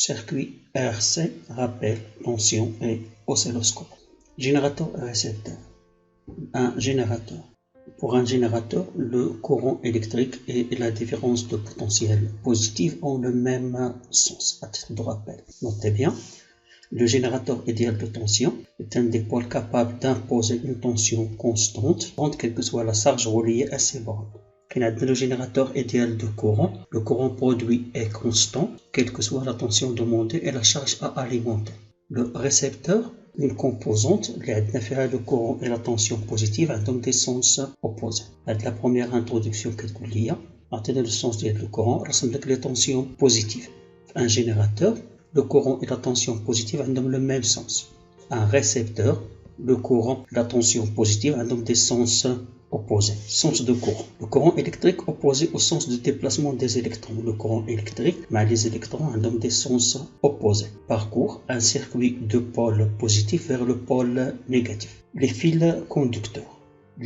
circuit RC, rappel, tension et oscilloscope. Générateur et récepteur. Un générateur. Pour un générateur, le courant électrique et la différence de potentiel positif ont le même sens, à titre de rappel. Notez bien, le générateur idéal de tension est un dipôle capable d'imposer une tension constante, quelle que soit la charge reliée à ces bornes. Le générateur idéal de courant, le courant produit est constant, quelle que soit la tension demandée et la charge à alimenter. Le récepteur, une composante qui a le courant et la tension positive ont des sens opposés. La première introduction que vous avez, à le sens du courant, ressemble les tensions positives. Un générateur, le courant et la tension positive ont le même sens. Un récepteur, le courant et la tension positive ont des sens opposés. Sens de courant. Le courant électrique opposé au sens de déplacement des électrons. Le courant électrique, mais les électrons ont des sens opposés. Parcourt un circuit de pôle positif vers le pôle négatif. Les fils conducteurs.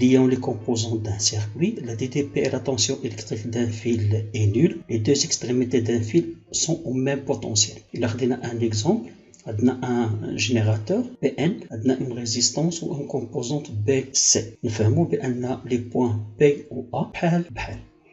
Liant les composants d'un circuit, la DDP et la tension électrique d'un fil est nulle. Les deux extrémités d'un fil sont au même potentiel. Il a donné un exemple. On a un générateur PN, on a une résistance ou une composante BC. Nous faisons les points P ou A بحال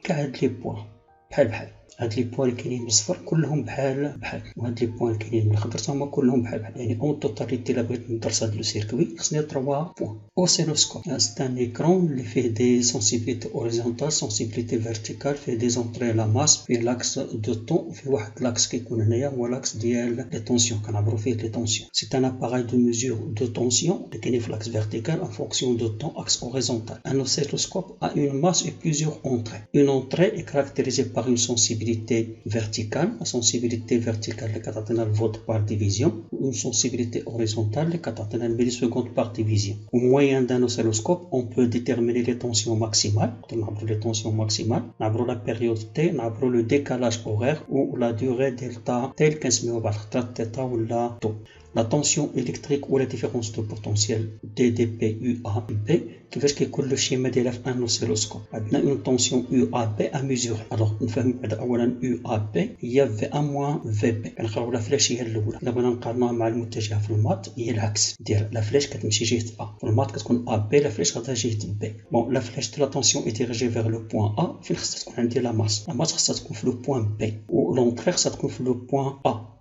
كهاد les points بحال هاد لي بوين كاينين بالصفر كلهم بحال وهاد لي بوين كاينين بالخضر هما كلهم بحال يعني اون توتاليتي الا بغيت ندرس هاد لو سيركوي خصني 3 بوين. اوسيلوسكوب سي ان ايكرون اللي فيه دي سونسيبيليتي اوريزونتال سونسيبيليتي فيرتيكال فيه دي زونطري لا ماس فيه لاكس دو طون فيه واحد لاكس كيكون هنايا هو لاكس ديال لي طونسيون كنعبرو فيه لي طونسيون. سي ان اباراي دو ميزور دو طونسيون اللي كاين في لاكس فيرتيكال ان فونكسيون دو طون اكس اوريزونتال. Un oscilloscope a une masse et plusieurs entrées. Une entrée est caractérisée par une sensibilité verticale. La sensibilité verticale est le volt par division. Une sensibilité horizontale est le milliseconde par division. Au moyen d'un oscilloscope, on peut déterminer les tensions maximales. Les tensions maximales, la période T, le décalage horaire ou la durée delta telle qu'on se met au θ ou la taux. La tension électrique ou la différence de potentiel DDP UAB كيفاش كيكون لو شيما ديالها في ان اوسيلوسكوب. عندنا اون تونسيون UAB ا ميزوري. الوغ نفهم بعدا اولا UAB هي في ان موان في بي. كنقراو لا فلاش هي الاولى. الا بغينا نقارنوها مع المتجهه في المات هي العكس ديال لا فلاش كتمشي جهه ا. في المات كتكون AB لا فلاش غادا جهه بي. بون لا فلاش لا تونسيون اي ديريجي فيغ لو بوين ا فين خصها تكون عندي لا ماس. لا ماس خصها تكون في لو بوين بي و لونطري خصها تكون في لو بوين ا.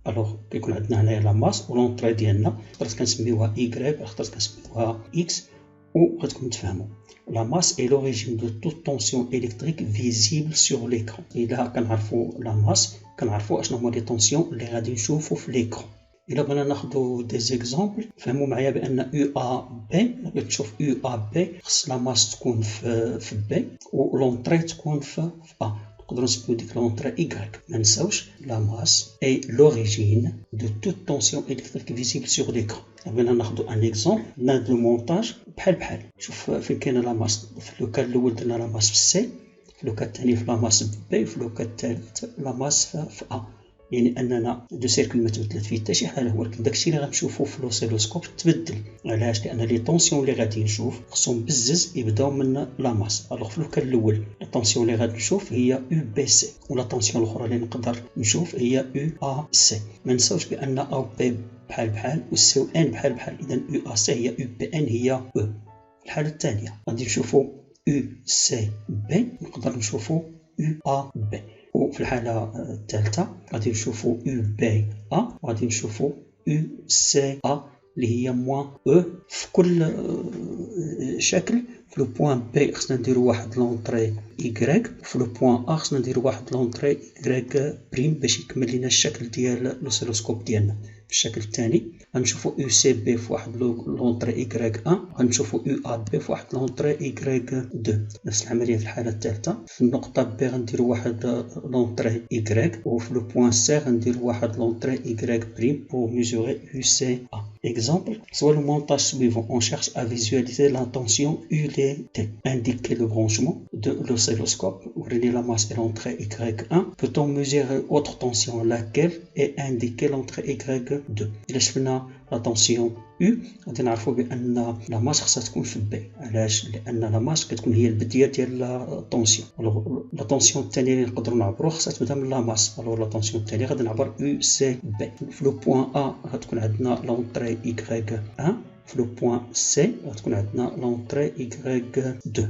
الوغ كيكون عندنا هنايا لا ماس و لونطري ديالنا خاطر كنسميوها Y خاطر كنسميوها X و غتكون تفهموا. La masse est l'origine de toute tension électrique visible sur l'écran. إلا كنعرفوا la masse كنعرفوا اشنو هما لي طونسيون اللي غادي نشوفوا في l'écran. إلا بغينا ناخذوا دي زيكزامبل فهموا معايا بأن UAB تشوف UAB خص لا ماس تكون في B و لونطري تكون في A. نقدروا نسميو ديك لونطري Y. ما نساوش لا ماس est l'origine de toute tension électrique visible sur l'écran. بغينا ناخذوا ان اكزومبل هاد لو مونتاج بحال شوف فين كاينه لا ماس. في لو كان الاول درنا لا ماس في سي، في لو كان الثاني في لا ماس في بي، في لو كان الثالث لا ماس في ا. يعني اننا دو سيركل ما تبدلت فيه حتى شي حاجه، ولكن داكشي اللي غنشوفوا في لوسيلوسكوب تبدل. علاش؟ لان لي طونسيون اللي غادي نشوف خصهم بزز يبداو من لا ماس. الوغ في لو كان الاول لا طونسيون اللي غادي نشوف هي يو بي سي، ولا طونسيون الاخرى اللي نقدر نشوف هي يو ا سي. ما نساوش بان او بي بحال والسي و ان بحال اذا يو ا سي هي يو بي ان هي او. الحاله الثانيه غادي نشوفوا يو سي بي، نقدر نشوفوا يو ا بي. وفي الحاله الثالثه غادي نشوفوا يو بي ا وغادي نشوفوا يو سي ا اللي هي موان او. في كل شكل في لو بوين بي خصنا نديرو واحد لونطري Y، في لو بوين ا خصنا نديرو واحد لونطري Y بريم باش يكمل لنا الشكل ديال لوسيلوسكوب ديالنا. في الشكل الثاني غنشوفوا يو سي بي في واحد لونطري Y1، غنشوفوا يو ا بي في واحد لونطري Y2. نفس العمليه في الحاله الثالثه. في النقطه بي غنديروا واحد لونطري Y، وفي لو بوين سي غنديروا واحد لونطري Y بريم pour mesurer UCA. Exemple, soit le montage suivant, on cherche à visualiser la tension ULT. Indiquer le branchement de l'oscilloscope, ouvrir la masse et l'entrée Y1. Peut-on mesurer autre tension, laquelle est indiquer l'entrée Y2? 2. إلا شفنا لا طونسيون U غادي نعرفوا بأن لا ماس خصها تكون في بي. علاش؟ لأن لا ماس كتكون هي البدية ديال لا طونسيون. لا طونسيون الثانية اللي نقدروا نعبروها خصها تبدا من لا ماس. لا طونسيون الثانية غادي نعبر U C B. في لو بوان A غتكون عندنا لونطري Y1. في لو بوان C غتكون عندنا لونطري Y2.